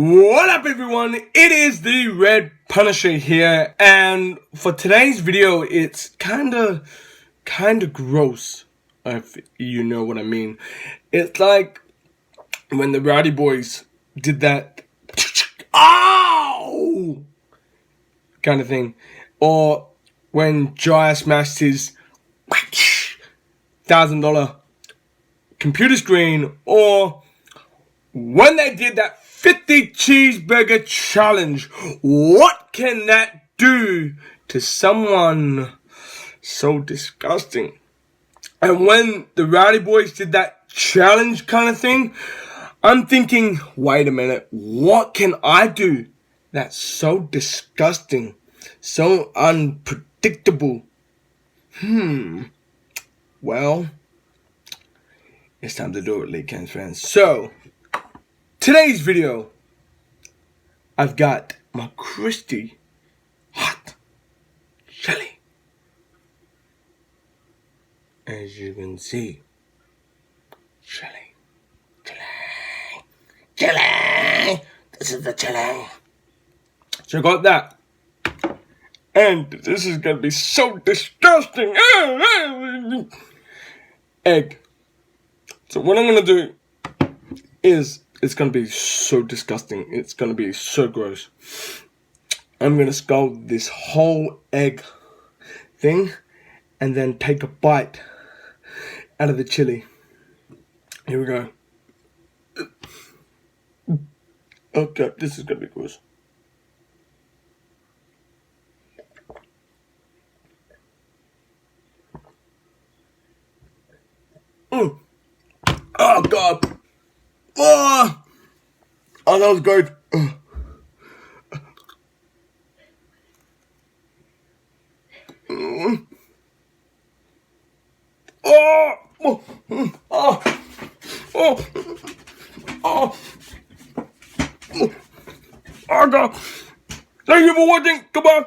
What up everyone, it is the Red Punisher here, and for today's video it's kinda gross, if you know what I mean. It's like when the Rowdy Boys did that ow kind of thing, or when Jai smashed his $1,000 computer screen, or when they did that 50 cheeseburger challenge. What can that do to someone so disgusting? And when the Rowdy Boys did that challenge kind of thing, I'm thinking, wait a minute, what can I do that's so disgusting, so unpredictable? Well, it's time to do it, League Cams fans. So, today's video, I've got my Christy hot chili. As you can see, chili. This is the chili. So I got that. And this is gonna be so disgusting. Egg. So what I'm gonna do is, it's gonna be so disgusting. It's gonna be so gross. I'm gonna scald this whole egg thing and then take a bite out of the chili. Here we go. Okay, this is gonna be gross. Oh God. Oh, that was good. Oh God. Thank you for watching. Goodbye.